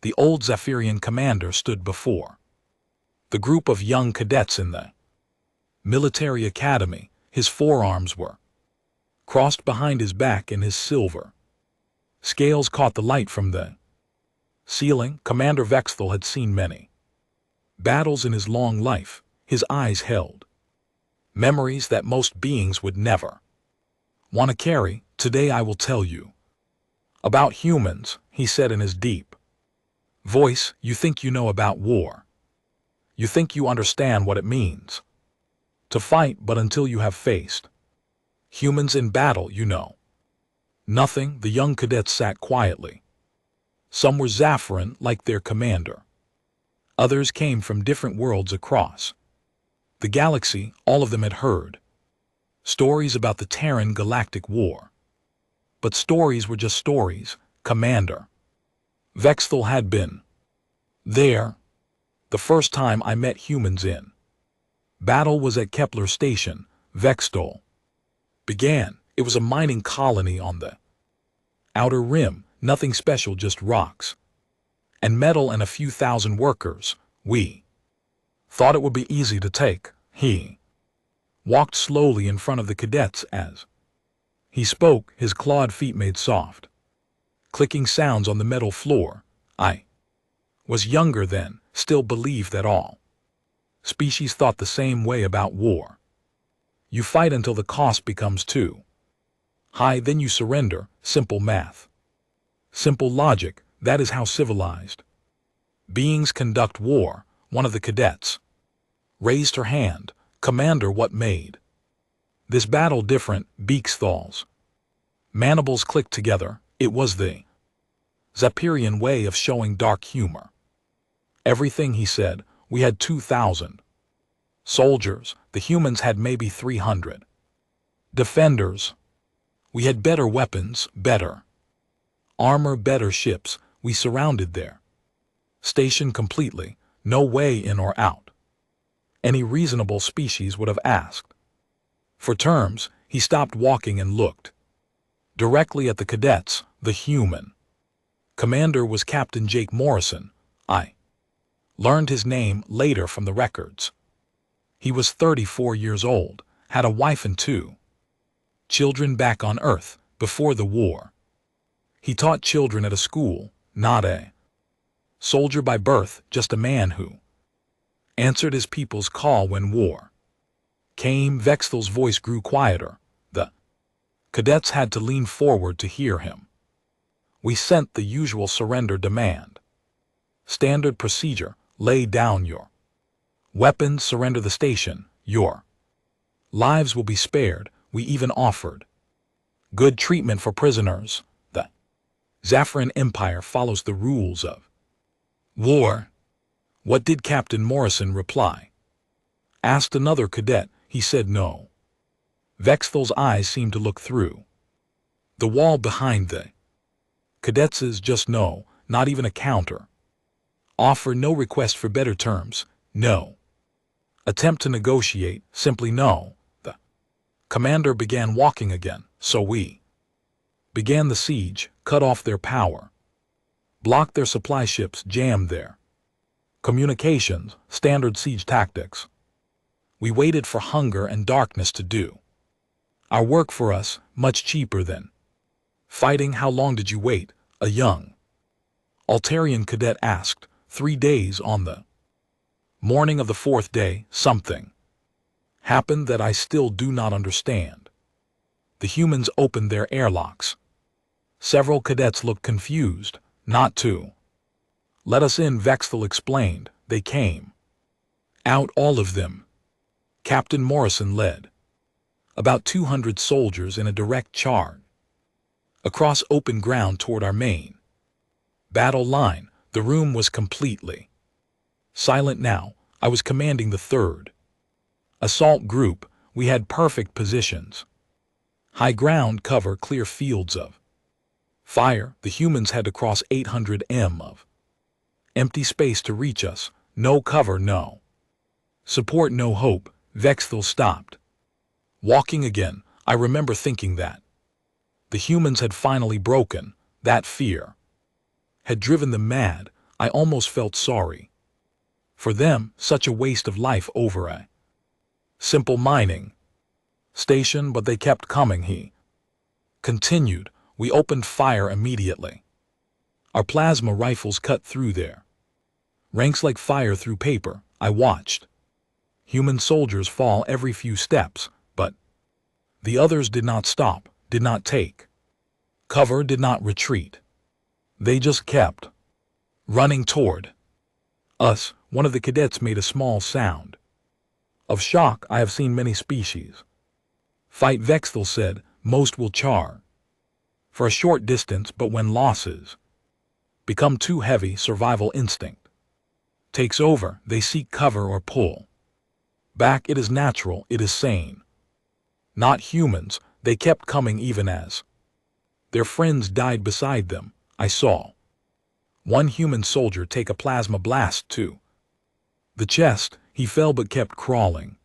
The old Zephyrian commander stood before the group of young cadets in the military academy. His forearms were crossed behind his back, and his silver scales caught the light from the ceiling. Commander Vexthal had seen many battles in his long life. His eyes held memories that most beings would never want to carry. Today I will tell you about humans, he said in his deep voice. You think you know about war. You think you understand what it means to fight, but until you have faced humans in battle, you know nothing. The young cadets sat quietly. Some were Zephyrian, like their commander. Others came from different worlds across the galaxy. All of them had heard stories about the Terran Galactic War. But stories were just stories. Commander Vexthal had been there. The first time I met humans in battle was at Kepler Station. Vexthal began. It was a mining colony on the outer rim. Nothing special, just rocks and metal and a few thousand workers. We thought it would be easy to take. He walked slowly in front of the cadets. As he spoke, his clawed feet made soft, clicking sounds on the metal floor. I was younger then, still believed that all species thought the same way about war. You fight until the cost becomes too high, then you surrender. Simple math. Simple logic. That is how civilized beings conduct war. One of the cadets raised her hand. Commander, what made this battle different? Vexthal's mandibles clicked together. It was the Zephyrian way of showing dark humor. Everything, he said. We had 2,000 soldiers. The humans had maybe 300 defenders. We had better weapons, better armor, better ships. We surrounded their station completely. No way in or out. Any reasonable species would have asked for terms. He stopped walking and looked directly at the cadets. The human commander was Captain Jake Morrison. I learned his name later from the records. He was 34 years old, had a wife and 2 children back on Earth before the war. He taught children at a school, not a soldier by birth, just a man who answered his people's call when war came. Vexthal's voice grew quieter. The cadets had to lean forward to hear him. We sent the usual surrender demand. Standard procedure. Lay down your weapons, surrender the station. Your lives will be spared. We even offered good treatment for prisoners. The Zephyrian Empire follows the rules of war. What did Captain Morrison reply? Asked another cadet. He said no. Vexthal's eyes seemed to look through the wall behind the cadets. Just no, not even a counter offer, no request for better terms, no attempt to negotiate, simply no. The commander began walking again. So we began the siege, cut off their power, blocked their supply ships, jammed their communications, standard siege tactics. We waited for hunger and darkness to do our work for us, much cheaper than fighting. How long did you wait? A young Altarian cadet asked. 3 days. On the morning of the 4th day, something happened that I still do not understand. The humans opened their airlocks. Several cadets looked confused. Not to let us in, Vexthal explained. They came out, all of them. Captain Morrison led about 200 soldiers in a direct charge across open ground toward our main battle line. The room was completely silent now. I was commanding the 3rd assault group. We had perfect positions. High ground cover, clear fields of fire. The humans had to cross 800 m of empty space to reach us. No cover, no support, no hope. Vexthal stopped walking again. I remember thinking that the humans had finally broken. That fear had driven them mad. I almost felt sorry. For them, such a waste of life over a simple mining station, but they kept coming. He continued. We opened fire immediately. Our plasma rifles cut through their ranks like fire through paper. I watched human soldiers fall every few steps, but the others did not stop, did not take cover, did not retreat. They just kept running toward us. One of the cadets made a small sound of shock. I have seen many species fight, Vetera said. Most will char for a short distance, but when losses become too heavy, survival instinct takes over. They seek cover or pull back. It is natural, it is sane. Not humans. They kept coming even as their friends died beside them. I saw one human soldier take a plasma blast to the chest. He fell but kept crawling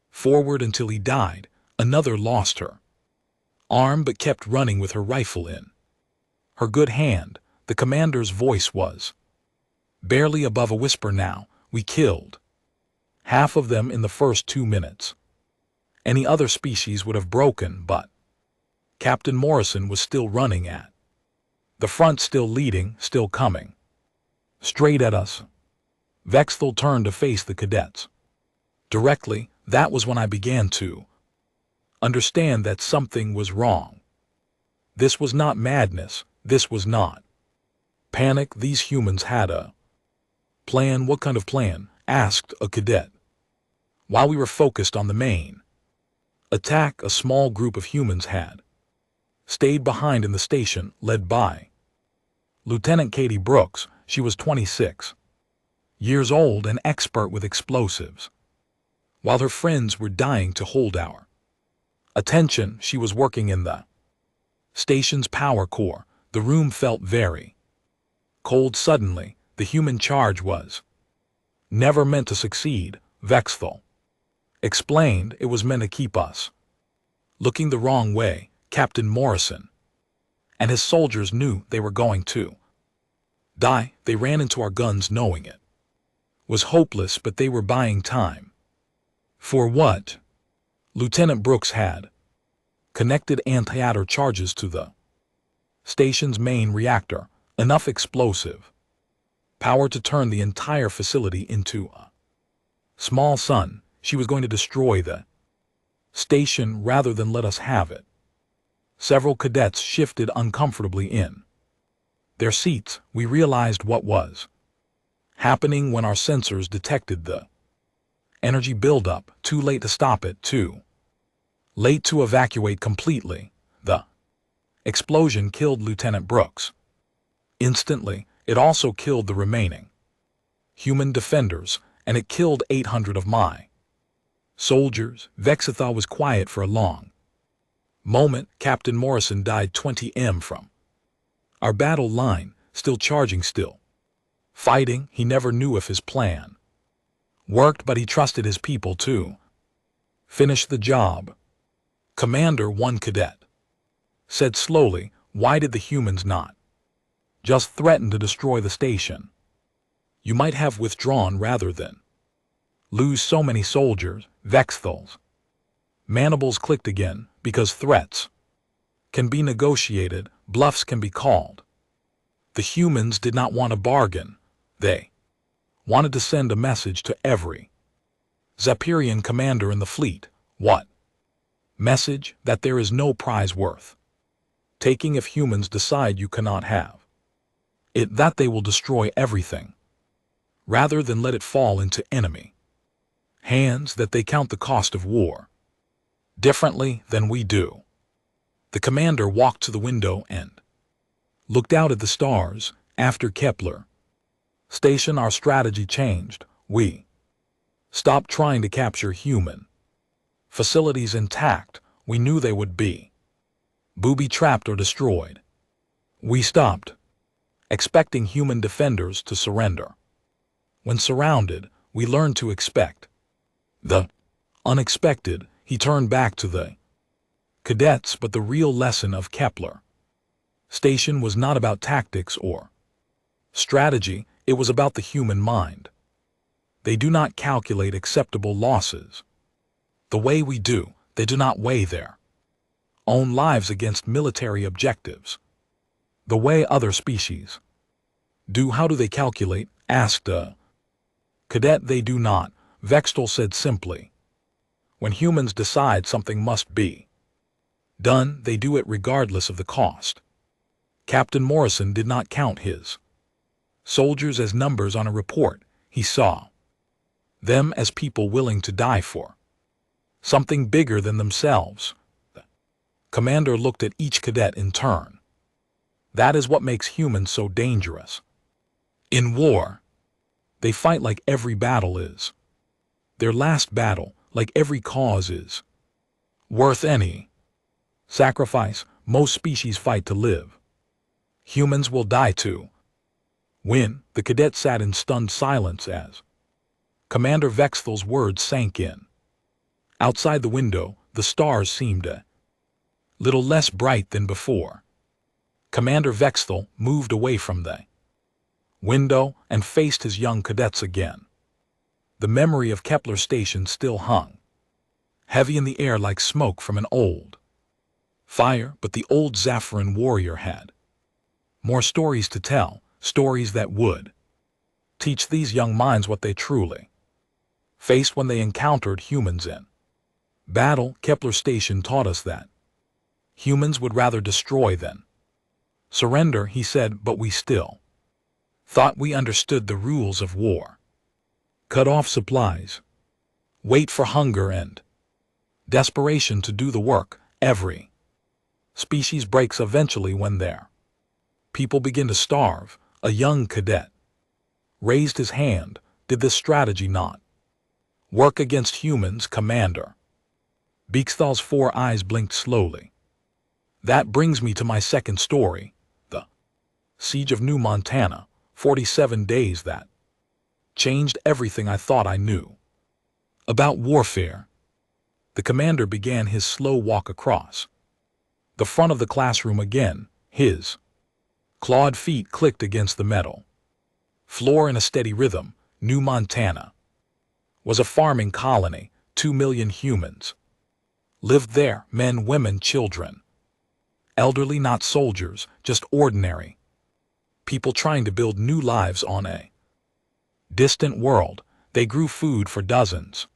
forward until he died. Another lost her arm but kept running with her rifle in her good hand. The commander's voice was barely above a whisper. Now, we killed half of them in the first 2 minutes. Any other species would have broken, but Captain Morrison was still running at the front, still leading, still coming straight at us. Vetera turned to face the cadets directly. That was when I began to understand that something was wrong. This was not madness. This was not panic. These humans had a plan. What kind of plan? Asked a cadet. While we were focused on the main attack, a small group of humans had stayed behind in the station, led by Lieutenant Katie Brooks. She was 26 years old and expert with explosives. While her friends were dying to hold our attention, she was working in the station's power core. The room felt very cold. Suddenly, the human charge was never meant to succeed, Vetera explained. It was meant to keep us looking the wrong way. Captain Morrison and his soldiers knew they were going to die. They ran into our guns knowing it was hopeless, but they were buying time. For what? Lieutenant Brooks had connected anti-air charges to the station's main reactor, enough explosive power to turn the entire facility into a small sun. She was going to destroy the station rather than let us have it. Several cadets shifted uncomfortably in their seats. We realized what was happening when our sensors detected the energy buildup. Too late to stop it, too late to evacuate completely. The explosion killed Lieutenant Brooks instantly. It also killed the remaining human defenders, and it killed 800 of my soldiers. Vetera was quiet for a long moment. Captain Morrison died 20 m from our battle line, still charging, still fighting. He never knew if his plan worked, but he trusted his people to finish the job. Commander, one cadet said slowly, why did the humans not just threaten to destroy the station? You might have withdrawn rather than lose so many soldiers. Vetera's mandibles clicked again. Because threats can be negotiated, bluffs can be called. The humans did not want a bargain. They wanted to send a message to every Zephyrian commander in the fleet. What message? That there is no prize worth taking if humans decide you cannot have it, that they will destroy everything rather than let it fall into enemy hands, that they count the cost of war differently than we do. The commander walked to the window and looked out at the stars. After Kepler Station, our strategy changed. We stopped trying to capture human facilities intact. We knew they would be booby-trapped or destroyed. We stopped expecting human defenders to surrender. When surrounded, we learned to expect the unexpected. He turned back to the cadets, but the real lesson of Kepler Station was not about tactics or strategy. It was about the human mind. They do not calculate acceptable losses. The way we do, they do not weigh their own lives against military objectives. The way other species do. How do they calculate? Asked a cadet. They do not, Vextel said simply. When humans decide something must be done, they do it regardless of the cost. Captain Morrison did not count his soldiers as numbers on a report. He saw them as people willing to die for something bigger than themselves. The commander looked at each cadet in turn. That is what makes humans so dangerous. In war, they fight like every battle is their last battle, like every cause is worth any sacrifice. Most species fight to live. Humans will die to win. The cadet sat in stunned silence as Commander Vextel's words sank in. Outside the window, the stars seemed a little less bright than before. Commander Vextel moved away from the window and faced his young cadets again. The memory of Kepler Station still hung heavy in the air like smoke from an old fire, but the old Zaffiran warrior had more stories to tell, stories that would teach these young minds what they truly faced when they encountered humans in battle. Kepler Station taught us that humans would rather destroy than surrender, he said, but we still thought we understood the rules of war. Cut off supplies, wait for hunger and desperation to do the work. Every species breaks eventually when their people begin to starve. A young cadet raised his hand. Did this strategy not work against humans, Commander? Beakstal's 4 eyes blinked slowly. That brings me to my second story, the Siege of New Montana, 47 days that changed everything I thought I knew about warfare. The commander began his slow walk across the front of the classroom again. His clawed feet clicked against the metal floor in a steady rhythm. New Montana was a farming colony. 2 million humans lived there, men, women, children. Elderly, not soldiers, just ordinary people trying to build new lives on a distant world. They grew food for dozens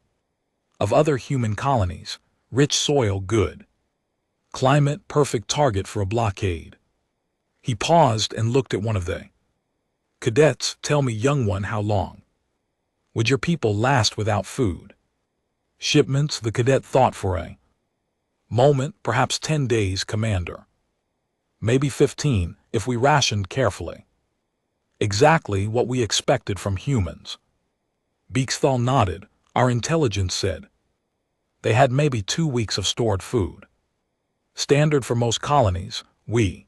of other human colonies. Rich soil, good climate, perfect target for a blockade. He paused and looked at one of the cadets. Tell me, young one, how long would your people last without food? Shipments, the cadet thought for a moment. Perhaps 10 days, Commander. Maybe 15, if we rationed carefully. Exactly what we expected from humans. Beakstal nodded. Our intelligence said they had maybe 2 weeks of stored food. Standard for most colonies. We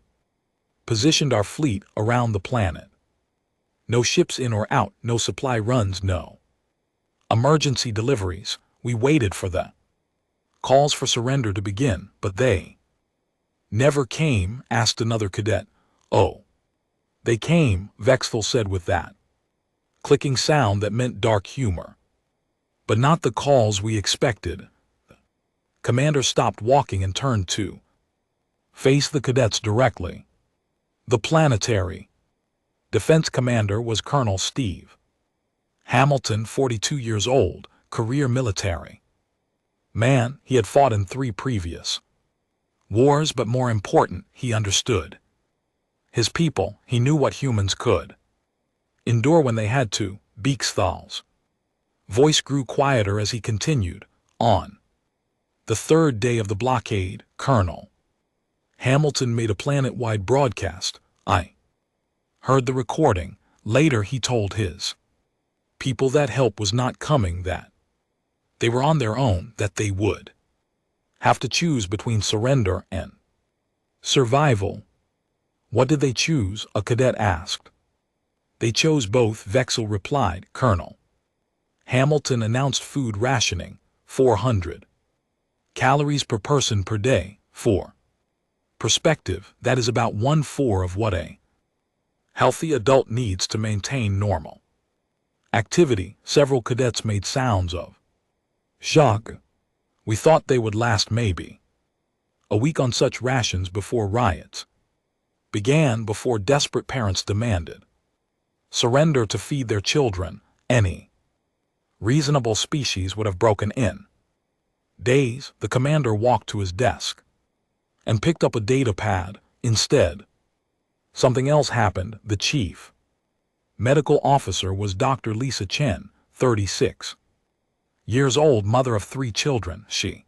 positioned our fleet around the planet. No ships in or out, no supply runs, no emergency deliveries. We waited for the calls for surrender to begin, but they never came, asked another cadet. Oh, they came, Vextel said with that clicking sound that meant dark humor. But not the calls we expected. The commander stopped walking and turned to face the cadets directly. The planetary defense commander was Colonel Steve Hamilton, 42 years old, career military man. He had fought in 3 previous wars, but more important, he understood his people. He knew what humans could endure when they had to. Beakstal's voice grew quieter as he continued. On the 3rd day of the blockade, Colonel Hamilton made a planet-wide broadcast. I heard the recording. Later he told his people that help was not coming, that they were on their own, that they would have to choose between surrender and survival. What did they choose? A cadet asked. They chose both, Vextel replied. Colonel Hamilton announced food rationing, 400 calories per person per day. For perspective, that is about 1/4 of what a Healthy adult needs to maintain normal activity. Several cadets made sounds of shock. We thought they would last maybe a week on such rations before riots began, before desperate parents demanded surrender to feed their children. Any reasonable species would have broken in days. The commander walked to his desk and picked up a data pad. Instead, something else happened. The chief medical officer was Dr. Lisa Chen, 36 years old, mother of 3 children. She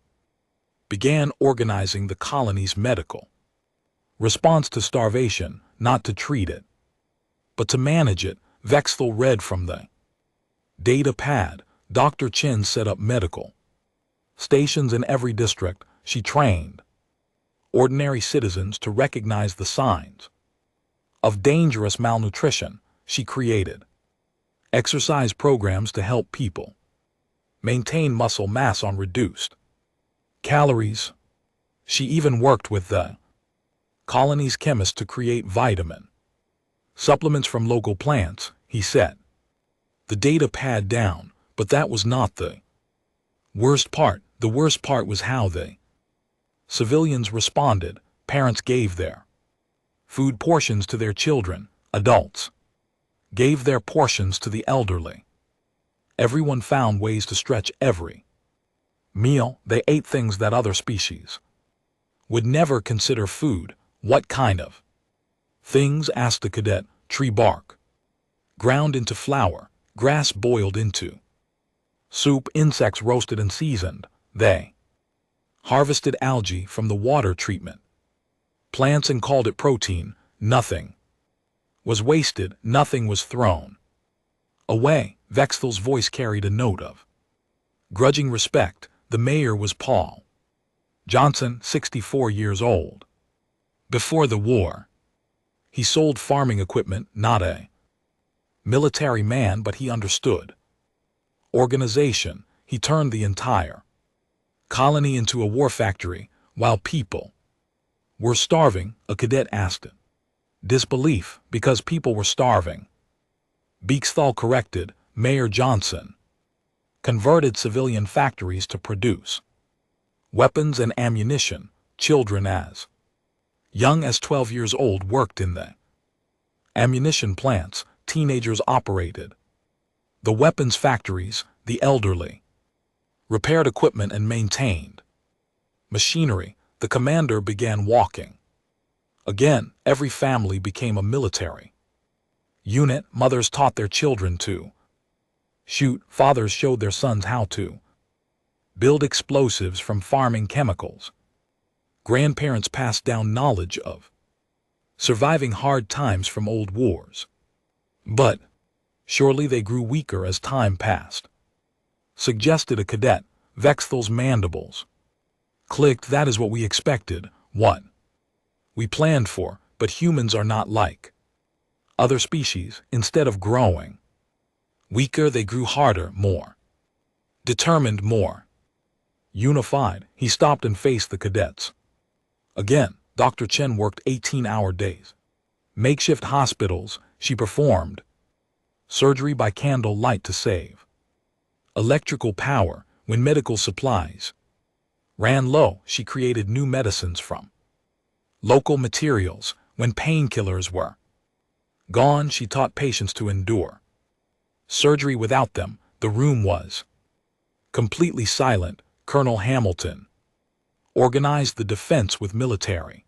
began organizing the colony's medical response to starvation, not to treat it, but to manage it. Vetera read from the data pad. Dr. Chen set up medical stations in every district. She trained ordinary citizens to recognize the signs of dangerous malnutrition. She created exercise programs to help people maintain muscle mass on reduced calories. She even worked with the colony's chemists to create vitamin supplements from local plants. He set the data pad down, but that was not the worst part. The worst part was how the civilians responded. Parents gave their food portions to their children. Adults gave their portions to the elderly. Everyone found ways to stretch every meal. They ate things that other species would never consider food. What kind of things? Asked the cadet. Tree bark ground into flour, grass boiled into soup, insects roasted and seasoned. They harvested algae from the water treatment plants and called it protein. Nothing was wasted, nothing was thrown away. Vetera's voice carried a note of grudging respect. The mayor was Paul Johnson, 64 years old. Before the war, he sold farming equipment. Not a military man, but he understood organization. He turned the entire colony into a war factory while people were starving. A cadet asked it. Disbelief. Because people were starving. Vetera corrected. Mayor Johnson converted civilian factories to produce weapons and ammunition. Children as young as 12 years old worked in the ammunition plants. Teenagers operated the weapons factories. The elderly repaired equipment and maintained machinery. The commander began walking again. Every family became a military unit. Mothers taught their children to shoot. Fathers showed their sons how to build explosives from farming chemicals. Grandparents passed down knowledge of surviving hard times from old wars. But surely they grew weaker as time passed, suggested a cadet. Vetera's mandibles clicked. That is what we expected, what we planned for. But humans are not like other species. Instead of growing weaker, they grew harder, more determined, more unified. He stopped and faced the cadets. Again, Dr. Chen worked 18-hour days. Makeshift hospitals. She performed surgery by candle light to save electrical power. When medical supplies ran low, she created new medicines from local materials. When painkillers were gone, she taught patients to endure surgery without them. The room was completely silent. Colonel Hamilton organized the defense with military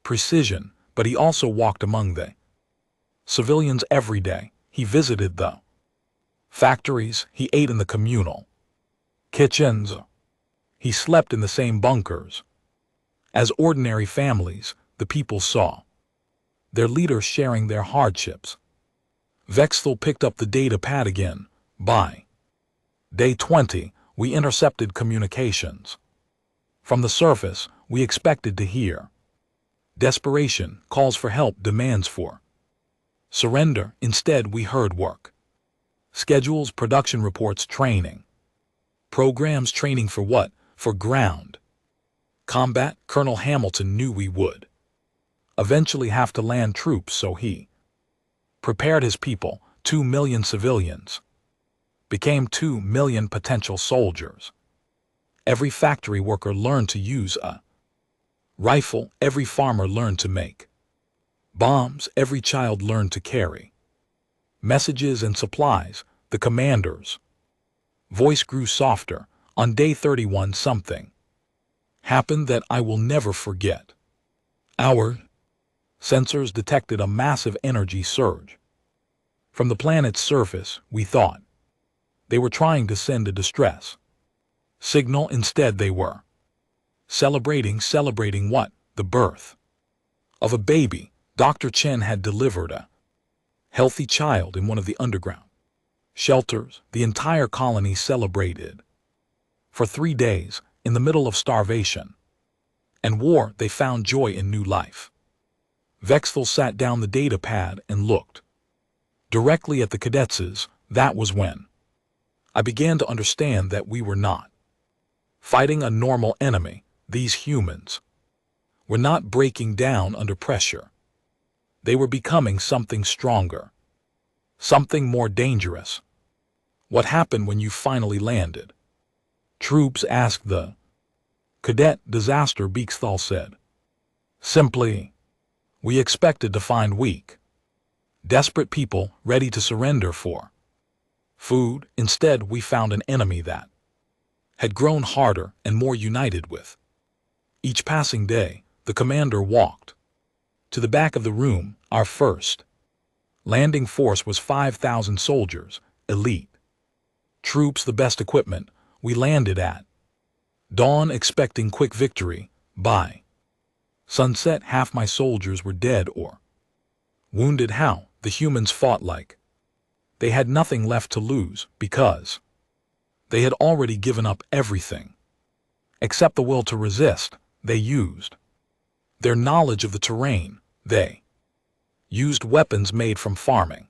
precision, but he also walked among the civilians every day. He visited the factories. He ate in the communal kitchens. He slept in the same bunkers. As ordinary families, the people saw their leaders sharing their hardships. Vetera picked up the data pad again. By day 20, we intercepted communications. From the surface, we expected to hear desperation, calls for help, demands for surrender. Instead, we heard work schedules, production reports, training programs. Training for what? For ground combat. Colonel Hamilton knew we would eventually have to land troops, so he prepared his people, 2 million civilians, became 2 million potential soldiers. Every factory worker learned to use a rifle, every farmer learned to make bombs, every child learned to carry messages and supplies. The commander's voice grew softer. On day 31 something happened that I will never forget. Our sensors detected a massive energy surge. From the planet's surface, we thought they were trying to send a distress signal. Instead they were celebrating what? The birth of a baby. Dr. Chen had delivered a healthy child in one of the underground shelters. The entire colony celebrated. For 3 days, in the middle of starvation and war, they found joy in new life. Vexthal sat down the data pad and looked directly at the cadets. That was when I began to understand that we were not fighting a normal enemy. These humans were not breaking down under pressure. They were becoming something stronger, something more dangerous. What happened when you finally landed? Troops asked the cadet. Disaster, Vexthal said. Simply, we expected to find weak, desperate people ready to surrender for food. Instead, we found an enemy that had grown harder and more united with each passing day. The commander walked to the back of the room. Our first landing force was 5,000 soldiers, elite troops, the best equipment. We landed at dawn expecting quick victory. By sunset, half my soldiers were dead or wounded. How? The humans fought like they had nothing left to lose, because they had already given up everything except the will to resist. They used their knowledge of the terrain. They used weapons made from farming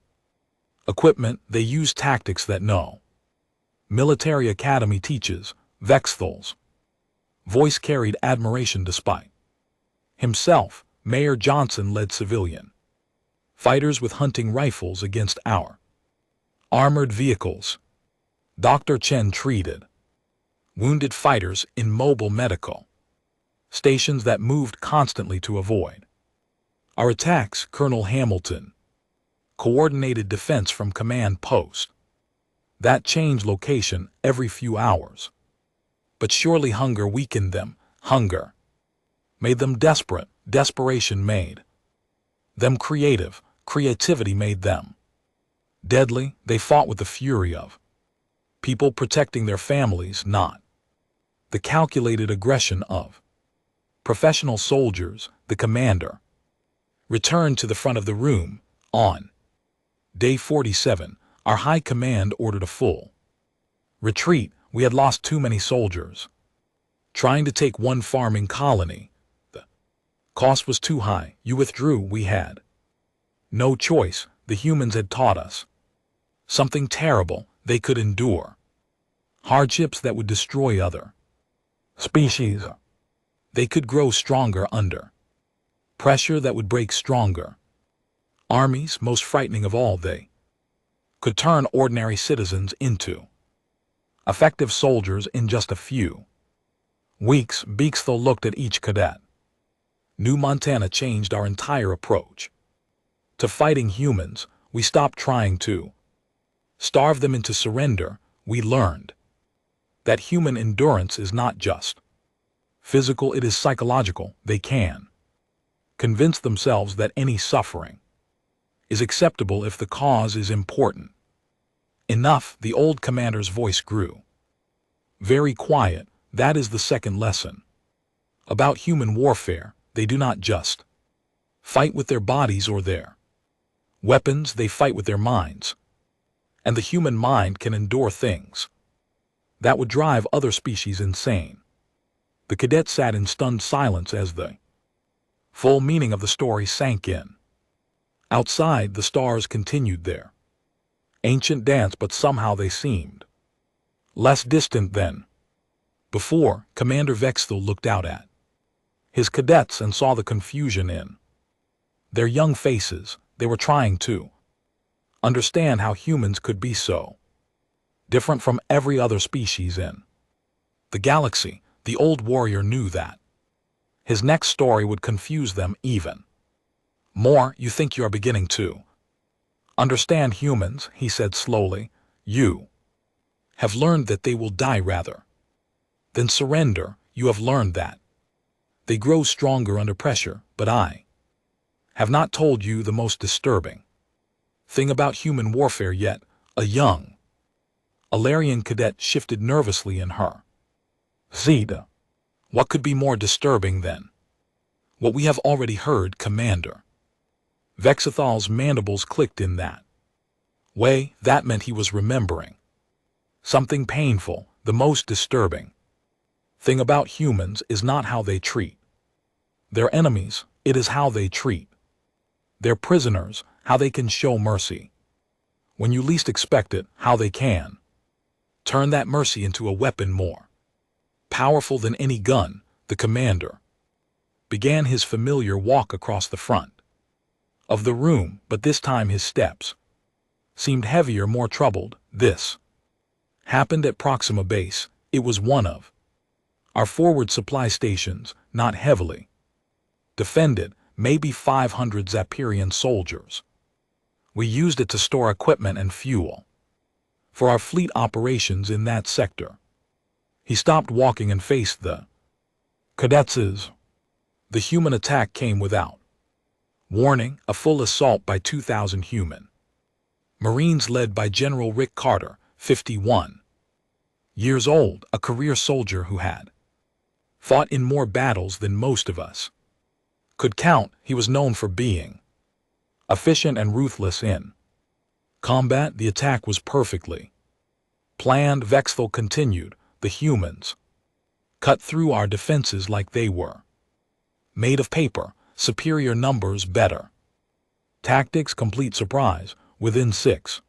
equipment. They used tactics that no military academy teaches. Vexthal's voice carried admiration. Despite himself, Mayor Johnson led civilian fighters with hunting rifles against our armored vehicles. Dr. Chen treated wounded fighters in mobile medical stations that moved constantly to avoid our attacks. Colonel Hamilton coordinated defense from command post that changed location every few hours. But surely hunger weakened them. Hunger made them desperate. Desperation made them creative. Creativity made them deadly. They fought with the fury of people protecting their families, not the calculated aggression of professional soldiers. The commander returned to the front of the room. On day 47, our high command ordered a full retreat. We had lost too many soldiers trying to take one farming colony. The cost was too high. You withdrew. We had no choice. The humans had taught us something terrible. They could endure hardships that would destroy other species. They could grow stronger under pressure that would break stronger armies. Most frightening of all, they could turn ordinary citizens into effective soldiers in just a few weeks. Vexthal looked at each cadet. New Montana changed our entire approach to fighting humans. We stopped trying to starve them into surrender. We learned that human endurance is not just physical, it is psychological. They can convince themselves that any suffering is acceptable if the cause is important enough. The old commander's voice grew very quiet. That is the second lesson about human warfare. They do not just fight with their bodies or their weapons, they fight with their minds. And the human mind can endure things that would drive other species insane. The cadet sat in stunned silence as the full meaning of the story sank in. Outside, the stars continued their ancient dance, but somehow they seemed less distant than before. Commander Vexthal looked out at his cadets and saw the confusion in their young faces. They were trying to understand how humans could be so different from every other species in the galaxy. The old warrior knew that his next story would confuse them even more. You think you are beginning to understand humans, he said slowly. You have learned that they will die rather than surrender. You have learned that they grow stronger under pressure, but I have not told you the most disturbing thing about human warfare yet. A young Alarian cadet shifted nervously in her seat. What could be more disturbing than what we have already heard, Commander? Vexithal's mandibles clicked in that way. That meant he was remembering something painful. The most disturbing thing about humans is not how they treat their enemies, it is how they treat their prisoners, how they can show mercy when you least expect it, how they can turn that mercy into a weapon more powerful than any gun. The commander began his familiar walk across the front of the room, but this time his steps seemed heavier, more troubled. This happened at Proxima Base. It was one of our forward supply stations, not heavily defended, maybe 500 Zapirian soldiers. We used it to store equipment and fuel for our fleet operations in that sector. He stopped walking and faced the cadets. The human attack came without warning, a full assault by 2,000 human Marines led by General Rick Carter, 51 years old, a career soldier who had fought in more battles than most of us could count. He was known for being efficient and ruthless in combat. The attack was perfectly planned. Vexthal continued. The humans cut through our defenses like they were made of paper. Superior numbers, better tactics, complete surprise. Within 6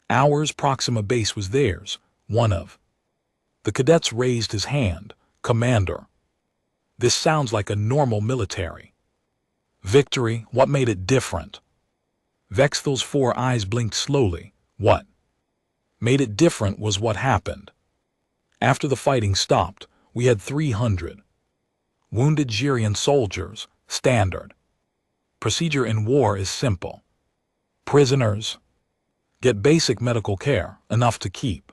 hours, Proxima Base was theirs. One of the cadets raised his hand. Commander, this sounds like a normal military victory. What made it different? Vexthal's 4 eyes blinked slowly. What made it different was what happened. After the fighting stopped, we had 300 wounded Jirian soldiers. Standard procedure in war is simple. Prisoners get basic medical care, enough to keep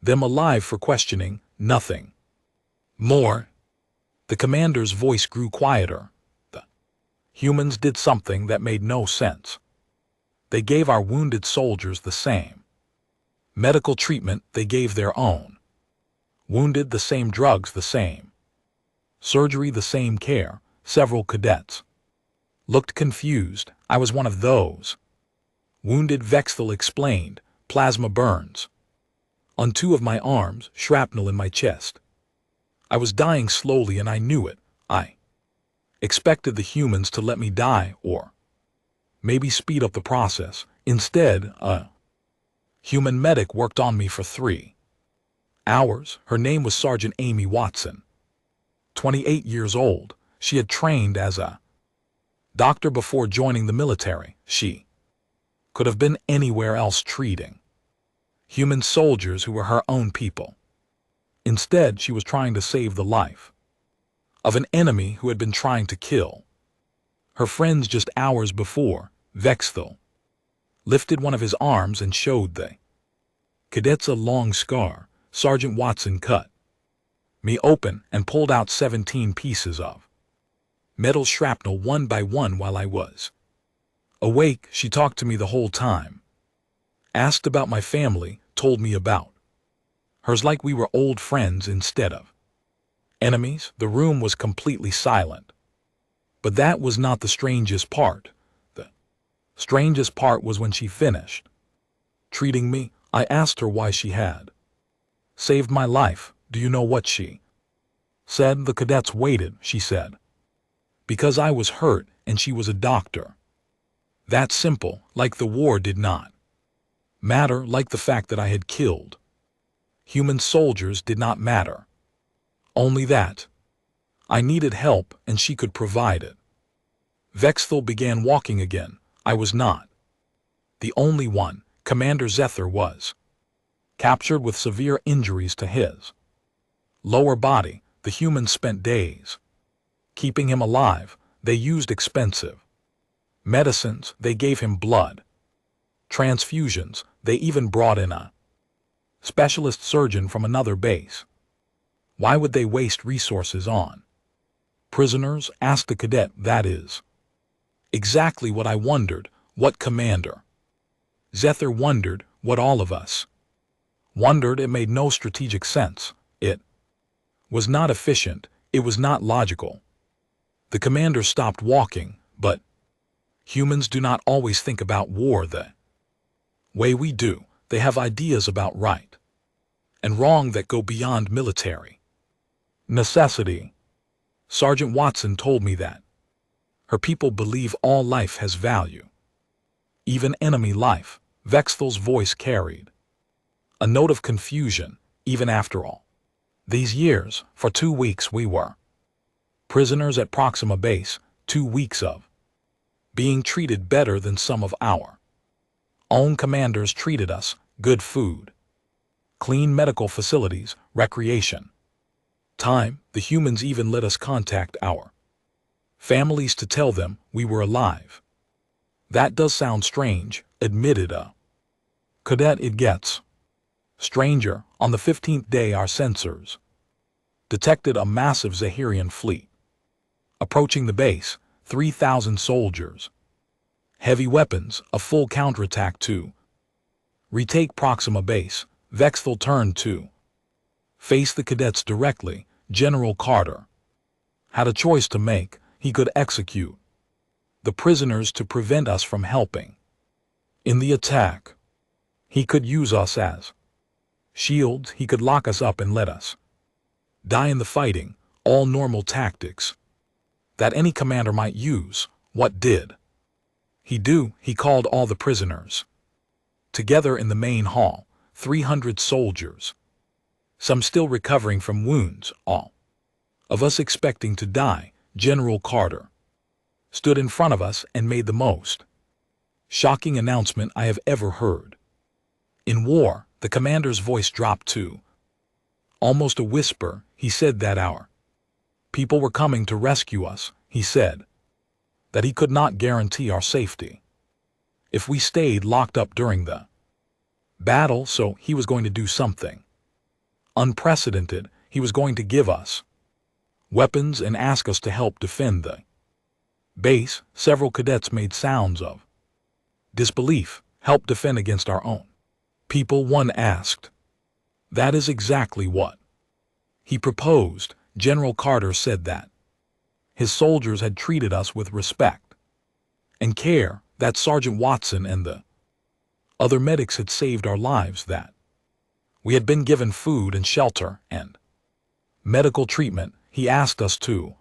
them alive for questioning, nothing more. The commander's voice grew quieter. The humans did something that made no sense. They gave our wounded soldiers the same medical treatment they gave their own wounded, the same drugs, the same surgery, the same care. Several cadets looked confused. I was one of those wounded, Vexthal explained. Plasma burns on 2 of my arms, shrapnel in my chest. I was dying slowly and I knew it. I expected the humans to let me die or maybe speed up the process. Instead, a human medic worked on me for 3 hours. Her name was Sergeant Amy Watson, 28 years old. She had trained as a doctor before joining the military. She could have been anywhere else treating human soldiers who were her own people. Instead, she was trying to save the life of an enemy who had been trying to kill her friends just hours before. Vexthal lifted one of his arms and showed the cadets a long scar. Sergeant Watson cut me open and pulled out 17 pieces of metal shrapnel one by one while I was awake. She talked to me the whole time, asked about my family, told me about hers like we were old friends instead of enemies. The room was completely silent. But that was not the strangest part. The strangest part was when she finished treating me. I asked her why she had saved my life. Do you know what she said? The cadets waited. She said, because I was hurt and she was a doctor. That simple, like the war did not matter, like the fact that I had killed human soldiers did not matter. Only that I needed help and she could provide it. Vexthal began walking again. I was not The only one, Commander Zether, was captured with severe injuries to his lower body. The humans spent days keeping him alive. They used expensive medicines. They gave him blood transfusions. They even brought in a specialist surgeon from another base. Why would they waste resources on prisoners? Asked the cadet. That is exactly what I wondered. What Commander Zether wondered, what all of us wondered. It made no strategic sense. It was not efficient. It was not logical. The commander stopped walking. But humans do not always think about war the way we do. They have ideas about right and wrong that go beyond military necessity. Sergeant Watson told me that her people believe all life has value, even enemy life. Vexthal's voice carried a note of confusion. Even after all these years, for 2 weeks we were prisoners at Proxima Base. 2 weeks of being treated better than some of our own commanders treated us. Good food, clean medical facilities, recreation time. The humans even let us contact our families to tell them we were alive. That does sound strange, admitted a cadet. It gets stranger. On the 15th day, our sensors detected a massive Zahirian fleet approaching the base. 3,000 soldiers, heavy weapons, a full counterattack to retake Proxima Base. Vexthal turned to face the cadets directly. General Carter had a choice to make. He could execute the prisoners to prevent us from helping in the attack. He could use us as shields. He could lock us up and let us die in the fighting. All normal tactics that any commander might use. What did he do? He called all the prisoners together in the main hall. 300 soldiers, some still recovering from wounds, all of us expecting to die. General Carter stood in front of us and made the most shocking announcement I have ever heard. In war, the commander's voice dropped to almost a whisper. He said that our people were coming to rescue us. He said that he could not guarantee our safety if we stayed locked up during the battle, so he was going to do something unprecedented. He was going to give us weapons and ask us to help defend the base. Several cadets made sounds of disbelief. Help defend against our own people, one asked. That is exactly what he proposed. General Carter said that his soldiers had treated us with respect and care, that Sergeant Watson and the other medics had saved our lives, that we had been given food and shelter and medical treatment. He asked us to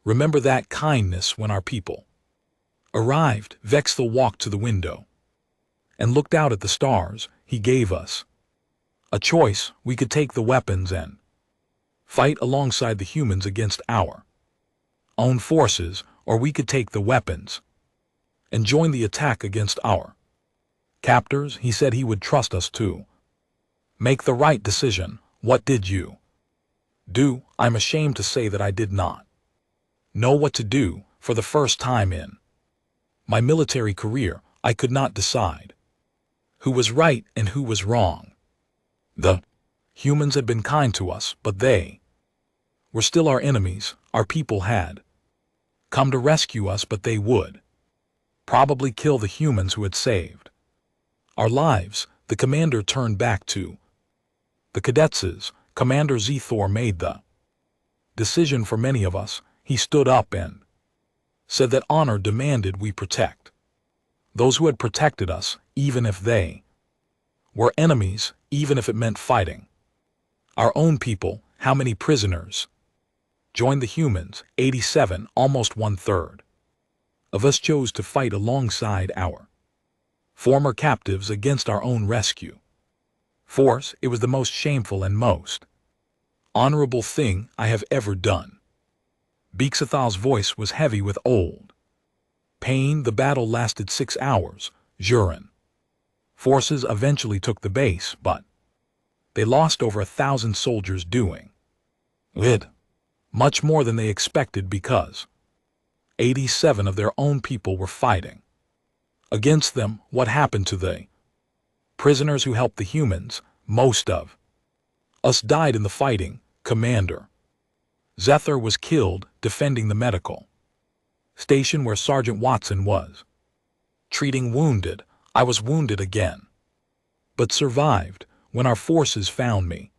remember that kindness when our people arrived. Vexthal walked to the window and looked out at the stars. He gave us a choice. We could take the weapons and fight alongside the humans against our own forces, or we could take the weapons and join the attack against our captors. He said he would trust us to make the right decision. What did you do? I'm ashamed to say that I did not know what to do. For the first time in my military career, I could not decide who was right and who was wrong. The humans had been kind to us, but they were still our enemies. Our people had come to rescue us, but they would probably kill the humans who had saved our lives. The commander turned back to the cadets. Commander Zethor made the decision for many of us. He stood up and said that honor demanded we protect those who had protected us, even if they were enemies, even if it meant fighting our own people. How many prisoners joined the humans? 87, almost 1/3 of us chose to fight alongside our former captives against our own rescue force. It was the most shameful and most honorable thing I have ever done. Beaksathal's voice was heavy with old pain. The battle lasted 6 hours. Jurin Forces eventually took the base, but they lost over 1,000 soldiers doing it. Much more than they expected because 87 of their own people were fighting against them. What happened to the prisoners who helped the humans? Most of us died in the fighting, Commander. Vetera was killed defending the medical station where Sergeant Watson was treating wounded. I was wounded again, but survived. When our forces found me,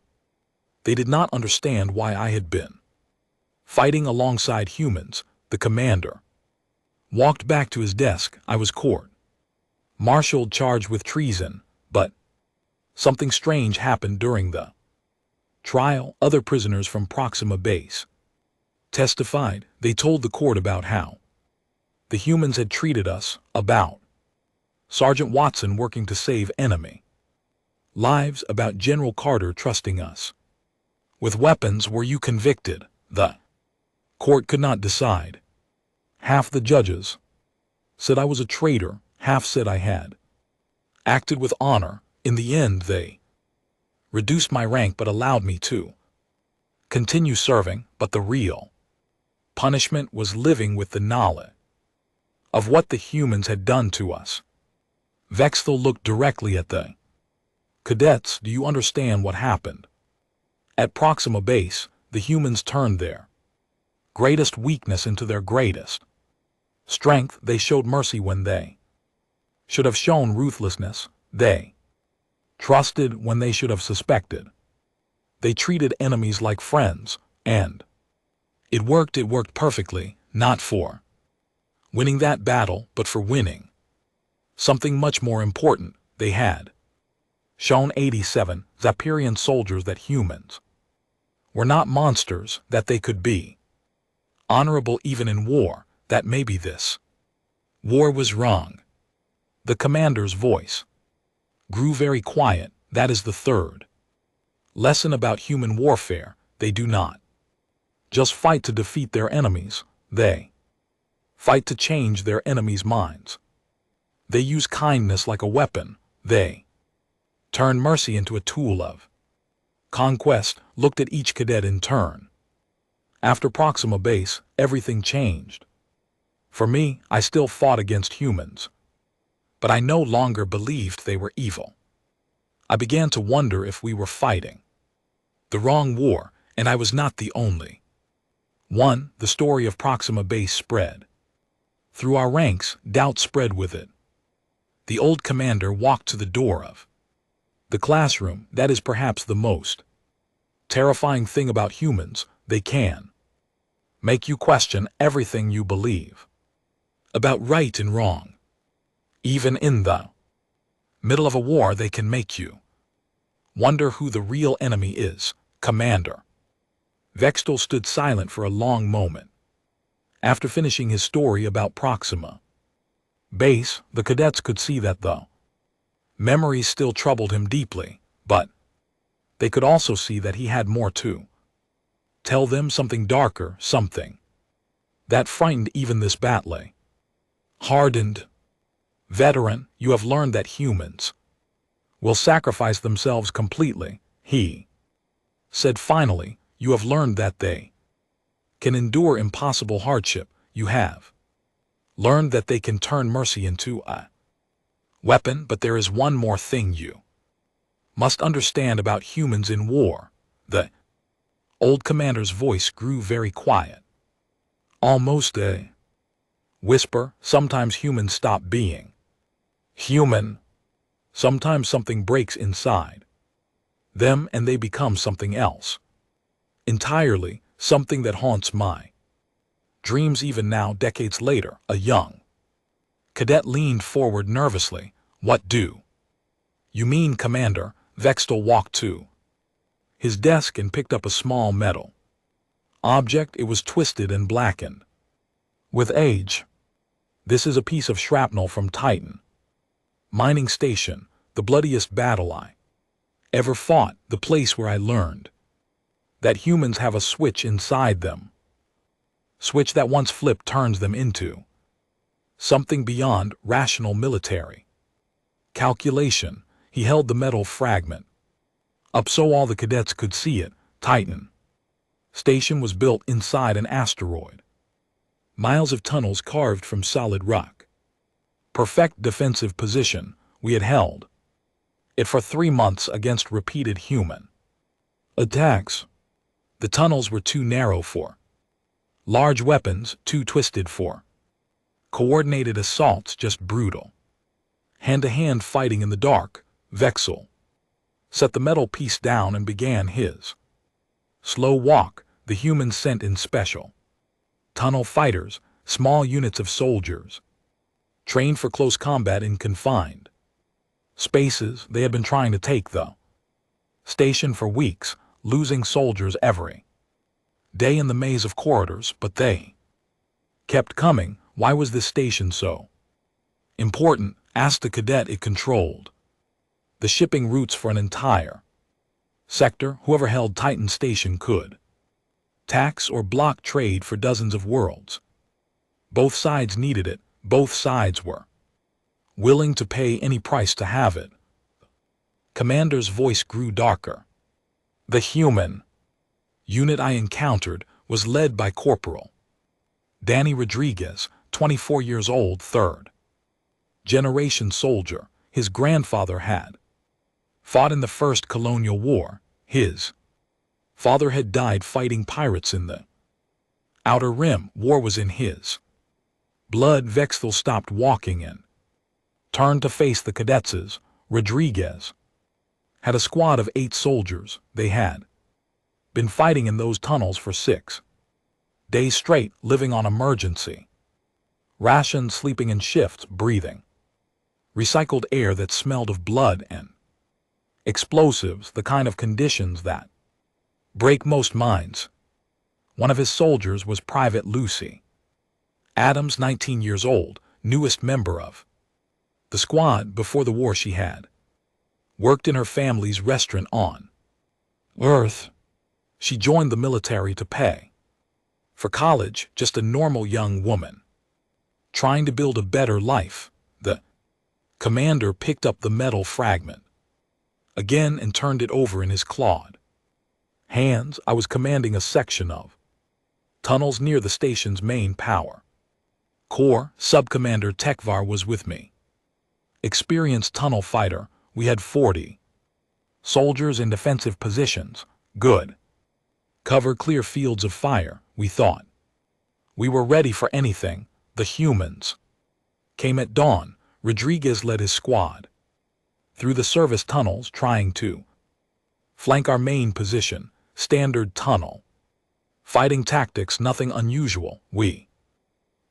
they did not understand why I had been fighting alongside humans. The commander walked back to his desk. I was court-martialed, charged with treason, but something strange happened during the trial. Other prisoners from Proxima Base testified. They told the court about how the humans had treated us, about Sergeant Watson working to save enemy lives, about General Carter trusting us with weapons. Were you convicted? The court could not decide. Half the judges said I was a traitor, half said I had acted with honor. In the end, they reduced my rank but allowed me to continue serving. But the real punishment was living with the knowledge of what the humans had done to us. Vetera looked directly at the cadets. Do you understand what happened? At Proxima Base, the humans turned their greatest weakness into their greatest strength. They showed mercy when they should have shown ruthlessness. They trusted when they should have suspected. They treated enemies like friends, and it worked. It worked perfectly, not for winning that battle, but for winning something much more important. They had shown 87 Zapirian soldiers that humans were not monsters, that they could be honorable even in war, that maybe this war was wrong. The commander's voice grew very quiet. That is the third lesson about human warfare. They do not just fight to defeat their enemies. They fight to change their enemies' minds. They use kindness like a weapon. They turn mercy into a tool of conquest. Looked at each cadet in turn. After Proxima Base, everything changed. For me, I still fought against humans, but I no longer believed they were evil. I began to wonder if we were fighting the wrong war, and I was not the only one. The story of Proxima Base spread through our ranks. Doubt spread with it. The old commander walked to the door of the classroom. That is perhaps the most terrifying thing about humans. They can make you question everything you believe about right and wrong. Even in the middle of a war, they can make you wonder who the real enemy is. Commander. Vetera stood silent for a long moment. After finishing his story about Proxima Base, the cadets could see that the memories still troubled him deeply, but they could also see that he had more to tell them, something darker, something that frightened even this battle hardened veteran. You have learned that humans will sacrifice themselves completely, he said finally. You have learned that they can endure impossible hardship. You have learned that they can turn mercy into a weapon. But there is one more thing you must understand about humans in war. The old commander's voice grew very quiet, almost a whisper. Sometimes humans stop being human. Sometimes something breaks inside them and they become something else entirely, something that haunts my dreams even now, decades later. A young cadet leaned forward nervously. What do you mean, Commander? Vetera walked to his desk and picked up a small metal object. It was twisted and blackened with age. This is a piece of shrapnel from Titan mining station, the bloodiest battle I ever fought, the place where I learned that humans have a switch inside them. Switch that once flipped turns them into something beyond rational. Military Calculation. He held the metal fragment up so all the cadets could see it. Titan. Station was built inside an asteroid. Miles of tunnels carved from solid rock. Perfect defensive position. We had held it for 3 months against repeated human attacks. The tunnels were too narrow for large weapons, too twisted for coordinated assaults, just brutal. Hand-to-hand fighting in the dark. Vexel set the metal piece down and began his slow walk. The humans sent in special tunnel fighters, small units of soldiers, trained for close combat in confined spaces. They had been trying to take the station for weeks, losing soldiers every day in the maze of corridors, but they kept coming. Why was this station so important? Asked the cadet it controlled the shipping routes for an entire sector. Whoever held Titan Station could tax or block trade for dozens of worlds. Both sides needed it. Both sides were willing to pay any price to have it. Commander's voice grew darker. The human unit I encountered was led by Corporal Danny Rodriguez, 24 years old, third generation soldier. His grandfather had fought in the First Colonial War. His father had died fighting pirates in the Outer Rim. War was in his blood. Vexel stopped walking and turned to face the cadets. Rodriguez had a squad of 8 soldiers. They had been fighting in those tunnels for 6 days straight, living on emergency rations, sleeping in shifts, breathing recycled air that smelled of blood and explosives, the kind of conditions that break most minds. One of his soldiers was Private Lucy Adams, 19 years old, newest member of the squad. Before the war she had worked in her family's restaurant on Earth. She joined the military to pay for college, just a normal young woman trying to build a better life. The commander picked up the metal fragment again and turned it over in his clawed hands. I was commanding a section of tunnels near the station's main power core. Subcommander Tekvar was with me. Experienced tunnel fighter. We had 40 soldiers in defensive positions. Good cover, clear fields of fire. We thought we were ready for anything. The humans came at dawn. Rodriguez led his squad through the service tunnels, trying to flank our main position. Standard tunnel fighting tactics, nothing unusual. We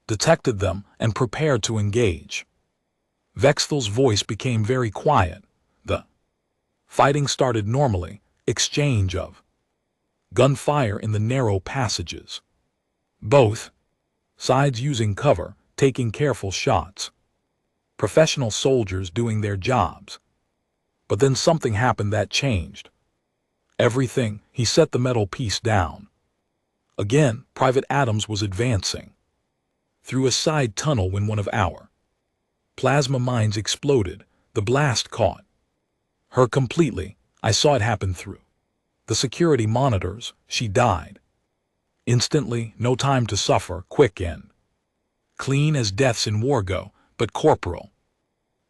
detected them and prepared to engage. Vexel's voice became very quiet. The fighting started normally. Exchange of gunfire in the narrow passages. Both sides using cover, taking careful shots. Professional soldiers doing their jobs. But then something happened that changed everything. He set the metal piece down. Again, Private Adams was advancing through a side tunnel when one of our plasma mines exploded. The blast caught her completely. I saw it happen through the security monitors. She died instantly. No time to suffer. Quick and clean as deaths in war go. But Corporal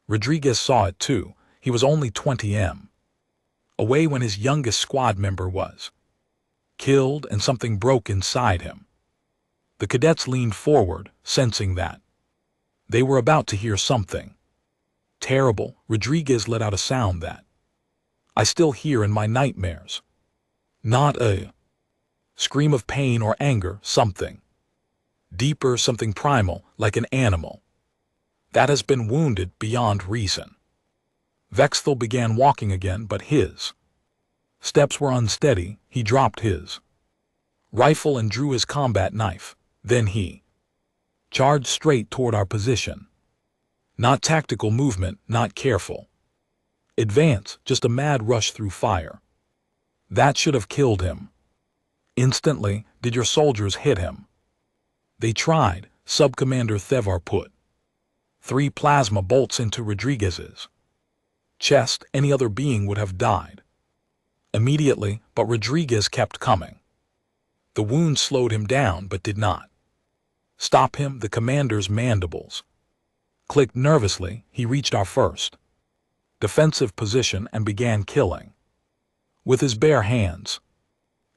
Rodriguez saw it too. He was only 20 m away when his youngest squad member was killed, and something broke inside him. The cadets leaned forward, sensing that they were about to hear something terrible. Rodriguez let out a sound that I still hear in my nightmares. Not a scream of pain or anger, something deeper, something primal, like an animal that has been wounded beyond reason. Vexel began walking again, but his steps were unsteady. He dropped his rifle and drew his combat knife. Then he charged straight toward our position. Not tactical movement, not careful advance, just a mad rush through fire. That should have killed him instantly. Did your soldiers hit him? They tried. Subcommander Thevar put 3 plasma bolts into Rodriguez's chest, any other being would have died immediately, but Rodriguez kept coming. The wound slowed him down but did not stop him. The commander's mandibles clicked nervously. He reached our first defensive position and began killing with his bare hands.